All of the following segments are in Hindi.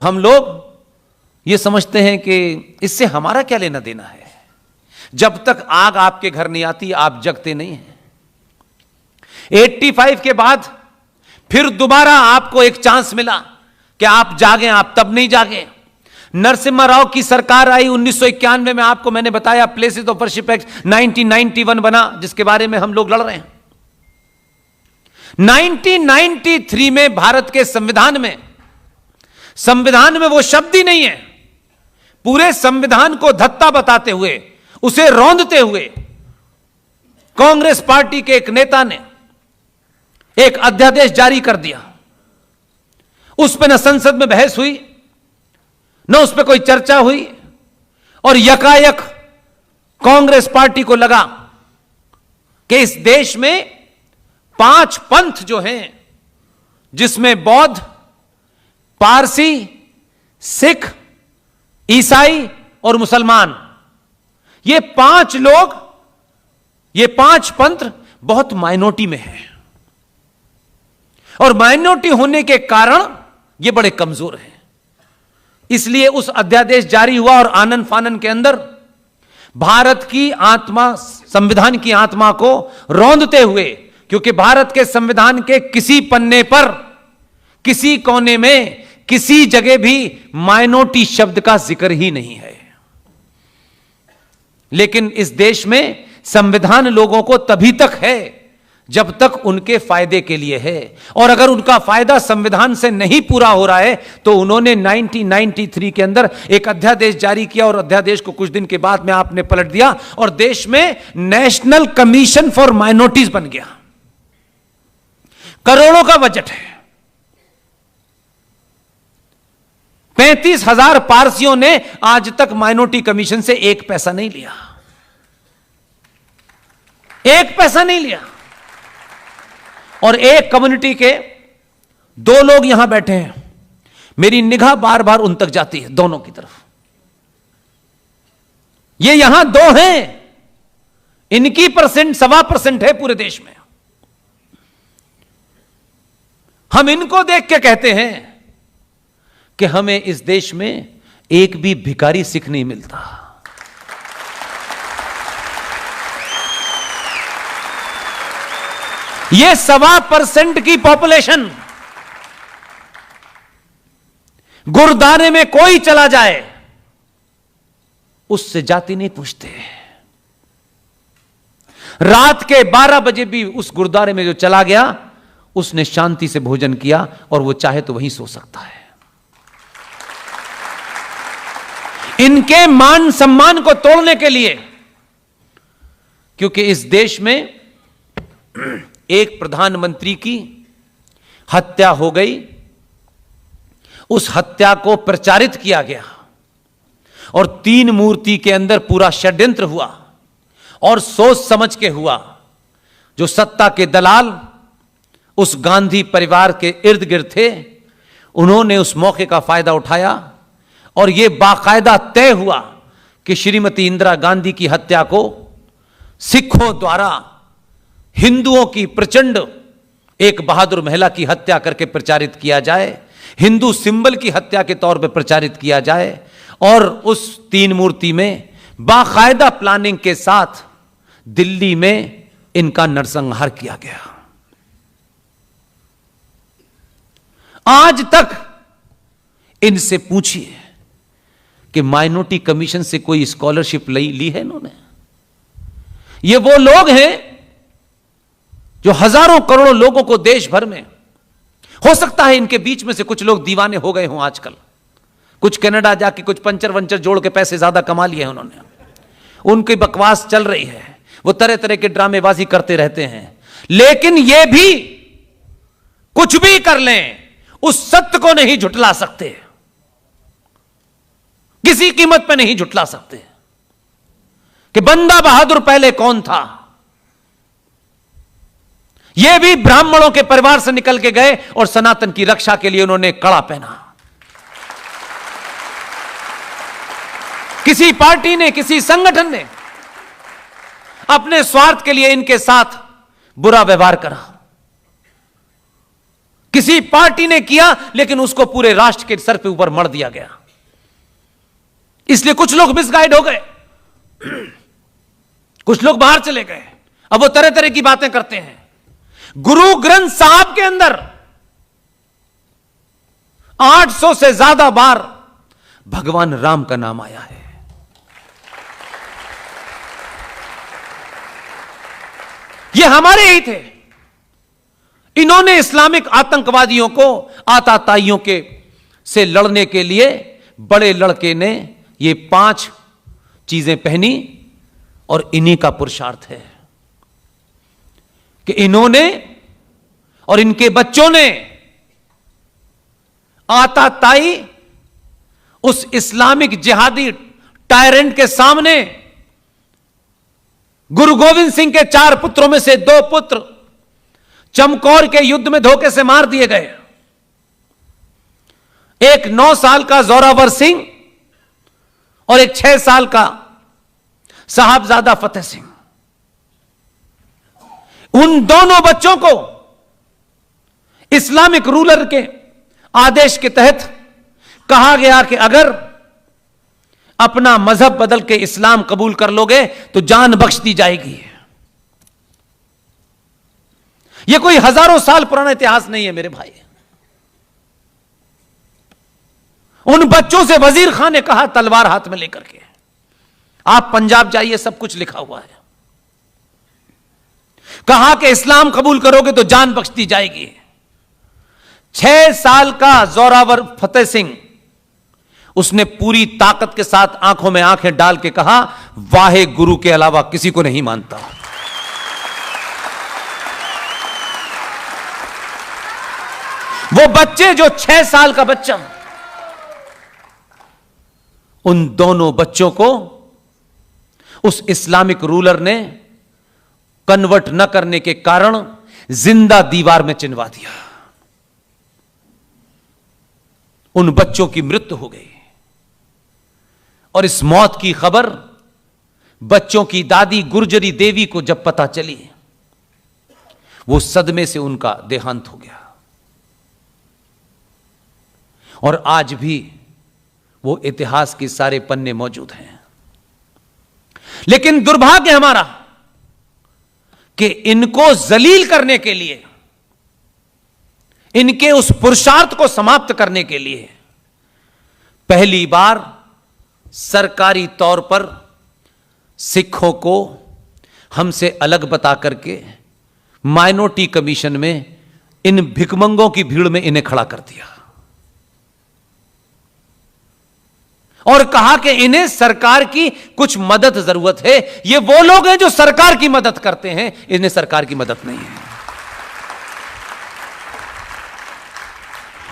हम लोग ये समझते हैं कि इससे हमारा क्या लेना देना है। जब तक आग आपके घर नहीं आती आप जगते नहीं हैं। 85 के बाद फिर दोबारा आपको एक चांस मिला कि आप जागें, आप तब नहीं जागे। नरसिम्हा राव की सरकार आई 1991 में, आपको मैंने बताया प्लेसेस ऑफ वर्शिप एक्ट 1991 बना, जिसके बारे में हम लोग लड़ रहे हैं। 1993 में भारत के संविधान में वो शब्द ही नहीं है। पूरे संविधान को धत्ता बताते हुए, उसे रौंदते हुए, कांग्रेस पार्टी के एक नेता ने एक अध्यादेश जारी कर दिया। उस पर न संसद में बहस हुई, न उस पर कोई चर्चा हुई, और यकायक कांग्रेस पार्टी को लगा कि इस देश में 5 पंथ जो हैं, जिसमें बौद्ध, पारसी, सिख, ईसाई और मुसलमान, ये 5 लोग, ये 5 पंथ बहुत माइनॉरिटी में हैं, और माइनॉरिटी होने के कारण ये बड़े कमजोर हैं। इसलिए उस अध्यादेश जारी हुआ और आनन फानन के अंदर भारत की आत्मा, संविधान की आत्मा को रौंदते हुए, क्योंकि भारत के संविधान के किसी पन्ने पर, किसी कोने में, किसी जगह भी माइनॉरिटी शब्द का जिक्र ही नहीं है। लेकिन इस देश में संविधान लोगों को तभी तक है जब तक उनके फायदे के लिए है, और अगर उनका फायदा संविधान से नहीं पूरा हो रहा है तो उन्होंने 1993 के अंदर एक अध्यादेश जारी किया, और अध्यादेश को कुछ दिन के बाद में आपने पलट दिया और देश में नेशनल कमीशन फॉर माइनॉरिटीज बन गया। करोड़ों का बजट है। 35,000 पारसियों ने आज तक माइनॉरिटी कमीशन से 1 पैसा नहीं लिया, 1 पैसा नहीं लिया। और एक कम्युनिटी के 2 लोग यहां बैठे हैं, मेरी निगाह बार बार उन तक जाती है, दोनों की तरफ। ये यहां 2 हैं, इनकी परसेंट 1.25% है पूरे देश में। हम इनको देख के कहते हैं कि हमें इस देश में एक भी भिखारी सिख नहीं मिलता। ये 1.25% की पॉपुलेशन गुरुद्वारे में कोई चला जाए उससे जाति नहीं पूछते। रात के 12 बजे भी उस गुरुद्वारे में जो चला गया उसने शांति से भोजन किया, और वो चाहे तो वहीं सो सकता है। इनके मान सम्मान को तोड़ने के लिए, क्योंकि इस देश में एक प्रधानमंत्री की हत्या हो गई, उस हत्या को प्रचारित किया गया, और 3 मूर्ति के अंदर पूरा षड्यंत्र हुआ, और सोच समझ के हुआ। जो सत्ता के दलाल उस गांधी परिवार के इर्द गिर्द थे, उन्होंने उस मौके का फायदा उठाया, और यह बाकायदा तय हुआ कि श्रीमती इंदिरा गांधी की हत्या को सिखों द्वारा हिंदुओं की प्रचंड एक बहादुर महिला की हत्या करके प्रचारित किया जाए, हिंदू सिंबल की हत्या के तौर पर प्रचारित किया जाए, और उस 3 मूर्ति में बाकायदा प्लानिंग के साथ दिल्ली में इनका नरसंहार किया गया। आज तक इनसे पूछिए कि माइनॉरिटी कमीशन से कोई स्कॉलरशिप ली है इन्होंने? ये वो लोग हैं जो हजारों करोड़ों लोगों को देश भर में, हो सकता है इनके बीच में से कुछ लोग दीवाने हो गए हों आजकल, कुछ कनाडा जाके कुछ पंचर वंचर जोड़ के पैसे ज्यादा कमा लिए हैं उन्होंने, उनकी बकवास चल रही है, वो तरह तरह के ड्रामेबाजी करते रहते हैं। लेकिन ये भी कुछ भी कर लें, उस सत्य को नहीं झुठला सकते, किसी कीमत पे नहीं झुठला सकते कि बंदा बहादुर पहले कौन था। यह भी ब्राह्मणों के परिवार से निकल के गए और सनातन की रक्षा के लिए उन्होंने कड़ा पहना। किसी पार्टी ने, किसी संगठन ने अपने स्वार्थ के लिए इनके साथ बुरा व्यवहार करा, किसी पार्टी ने किया, लेकिन उसको पूरे राष्ट्र के सर पे ऊपर मढ़ दिया गया। इसलिए कुछ लोग मिसगाइड हो गए, कुछ लोग बाहर चले गए। अब वो तरह तरह की बातें करते हैं। गुरु ग्रंथ साहब के अंदर 800 से ज्यादा बार भगवान राम का नाम आया है। ये हमारे ही थे। इन्होंने इस्लामिक आतंकवादियों को, आताताइयों के से लड़ने के लिए बड़े लड़के ने ये 5 चीजें पहनी, और इन्हीं का पुरुषार्थ है कि इन्होंने और इनके बच्चों ने आताताई उस इस्लामिक जिहादी टायरेंट के सामने गुरु गोविंद सिंह के 4 पुत्रों में से 2 पुत्र चमकौर के युद्ध में धोखे से मार दिए गए। एक 9 साल का जोरावर सिंह और एक 6 साल का साहबजादा फतेह सिंह। उन दोनों बच्चों को इस्लामिक रूलर के आदेश के तहत कहा गया कि अगर अपना मजहब बदल के इस्लाम कबूल कर लोगे तो जान बख्श दी जाएगी। यह कोई हजारों साल पुराना इतिहास नहीं है मेरे भाई। उन बच्चों से वजीर खान ने कहा, तलवार हाथ में लेकर के, आप पंजाब जाइए, सब कुछ लिखा हुआ है। कहा कि इस्लाम कबूल करोगे तो जान बख्श दी जाएगी। 6 साल का जोरावर फतेह सिंह, उसने पूरी ताकत के साथ आंखों में आंखें डाल के कहा, वाहे गुरु के अलावा किसी को नहीं मानता। वो बच्चे, जो 6 साल का बच्चा, उन दोनों बच्चों को उस इस्लामिक रूलर ने कन्वर्ट न करने के कारण जिंदा दीवार में चिनवा दिया। उन बच्चों की मृत्यु हो गई, और इस मौत की खबर बच्चों की दादी गुर्जरी देवी को जब पता चली, वो सदमे से उनका देहांत हो गया। और आज भी वो इतिहास के सारे पन्ने मौजूद हैं। लेकिन दुर्भाग्य हमारा कि इनको जलील करने के लिए, इनके उस पुरुषार्थ को समाप्त करने के लिए पहली बार सरकारी तौर पर सिखों को हमसे अलग बता करके माइनॉरिटी कमीशन में इन भिखमंगों की भीड़ में इन्हें खड़ा कर दिया, और कहा कि इन्हें सरकार की कुछ मदद जरूरत है। ये वो लोग हैं जो सरकार की मदद करते हैं, इन्हें सरकार की मदद नहीं है।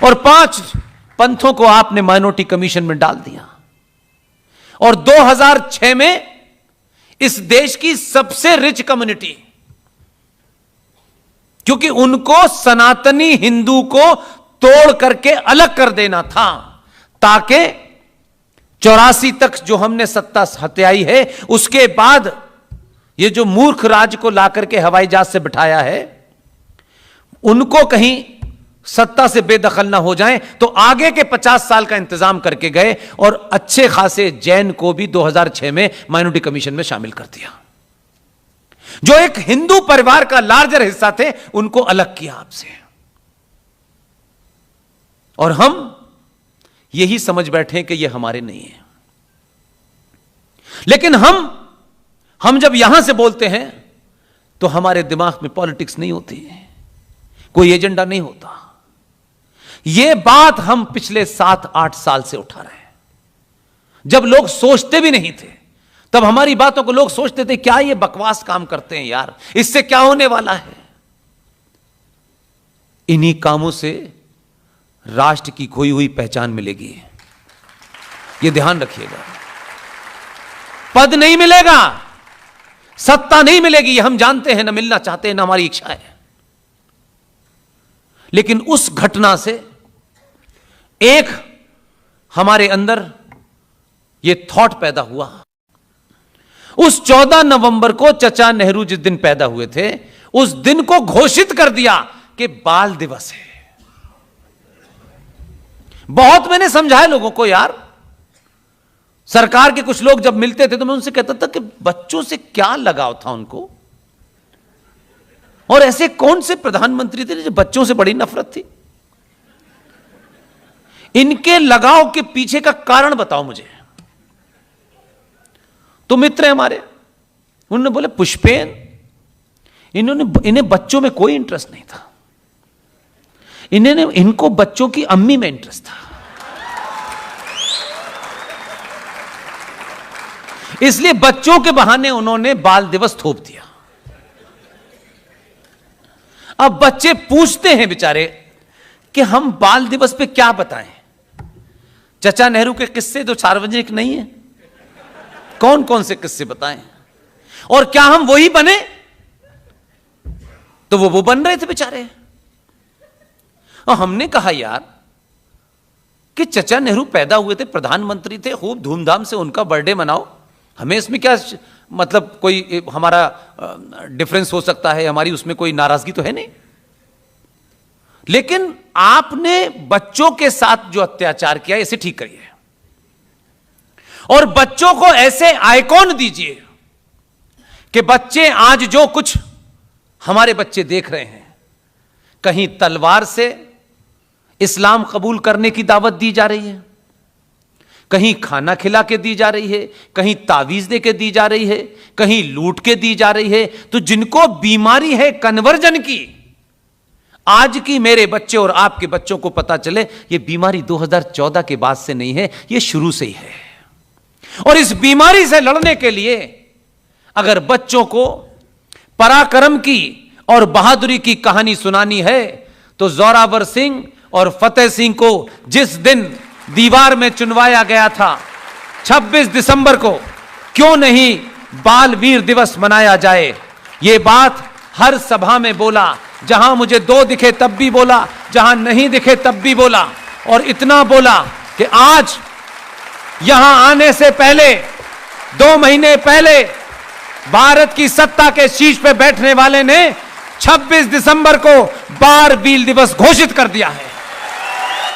और 5 पंथों को आपने माइनॉरिटी कमीशन में डाल दिया, और 2006 में इस देश की सबसे रिच कम्युनिटी, क्योंकि उनको सनातनी हिंदू को तोड़ करके अलग कर देना था, ताकि 84 तक जो हमने सत्ता हत्याई है, उसके बाद ये जो मूर्ख राज को लाकर के हवाई जहाज से बिठाया है, उनको कहीं सत्ता से बेदखल ना हो जाएं, तो आगे के 50 साल का इंतजाम करके गए, और अच्छे खासे जैन को भी 2006 में माइनॉरिटी कमीशन में शामिल कर दिया। जो एक हिंदू परिवार का लार्जर हिस्सा थे, उनको अलग किया आपसे। और हम यही समझ बैठे कि ये हमारे नहीं है। लेकिन हम जब यहां से बोलते हैं तो हमारे दिमाग में पॉलिटिक्स नहीं होती, कोई एजेंडा नहीं होता। यह बात हम पिछले 7-8 साल से उठा रहे हैं। जब लोग सोचते भी नहीं थे, तब हमारी बातों को लोग सोचते थे, क्या ये बकवास काम करते हैं यार, इससे क्या होने वाला है। इन्हीं कामों से राष्ट्र की खोई हुई पहचान मिलेगी, यह ध्यान रखिएगा। पद नहीं मिलेगा, सत्ता नहीं मिलेगी, यह हम जानते हैं, ना मिलना चाहते हैं, ना हमारी इच्छा है। लेकिन उस घटना से एक हमारे अंदर यह थॉट पैदा हुआ। उस 14 नवंबर को चचा नेहरू जिस दिन पैदा हुए थे, उस दिन को घोषित कर दिया कि बाल दिवस है। बहुत मैंने समझाया लोगों को यार। सरकार के कुछ लोग जब मिलते थे तो मैं उनसे कहता था कि बच्चों से क्या लगाव था उनको, और ऐसे कौन से प्रधानमंत्री थे जो बच्चों से बड़ी नफरत थी। इनके लगाव के पीछे का कारण बताओ मुझे। तो मित्र है हमारे, उन्होंने बोले पुष्पेन, इन्हें बच्चों में कोई इंटरेस्ट नहीं था, इनको बच्चों की अम्मी में इंटरेस्ट था, इसलिए बच्चों के बहाने उन्होंने बाल दिवस थोप दिया। अब बच्चे पूछते हैं बेचारे कि हम बाल दिवस पे क्या बताएं। चाचा नेहरू के किस्से तो सार्वजनिक नहीं है, कौन कौन से किस्से बताएं, और क्या हम वही बने? तो वो बन रहे थे बेचारे। और हमने कहा यार कि चाचा नेहरू पैदा हुए थे, प्रधानमंत्री थे, खूब धूमधाम से उनका बर्थडे मनाओ, हमें इसमें क्या मतलब कोई हमारा डिफरेंस हो सकता है, हमारी उसमें कोई नाराजगी तो है नहीं। लेकिन आपने बच्चों के साथ जो अत्याचार किया इसे ठीक करिए, और बच्चों को ऐसे आइकॉन दीजिए कि बच्चे आज जो कुछ हमारे बच्चे देख रहे हैं, कहीं तलवार से इस्लाम कबूल करने की दावत दी जा रही है, कहीं खाना खिला के दी जा रही है, कहीं तावीज दे के दी जा रही है, कहीं लूट के दी जा रही है। तो जिनको बीमारी है कन्वर्जन की, आज की मेरे बच्चे और आपके बच्चों को पता चले ये बीमारी 2014 के बाद से नहीं है, ये शुरू से ही है। और इस बीमारी से लड़ने के लिए अगर बच्चों को पराक्रम की और बहादुरी की कहानी सुनानी है तो जोरावर सिंह और फतेह सिंह को जिस दिन दीवार में चुनवाया गया था 26 दिसंबर को, क्यों नहीं बाल वीर दिवस मनाया जाए। यह बात हर सभा में बोला, जहां मुझे 2 दिखे तब भी बोला, जहां नहीं दिखे तब भी बोला, और इतना बोला कि आज यहां आने से पहले 2 महीने पहले भारत की सत्ता के शीर्ष पे बैठने वाले ने 26 दिसंबर को बाल वीर दिवस घोषित कर दिया है।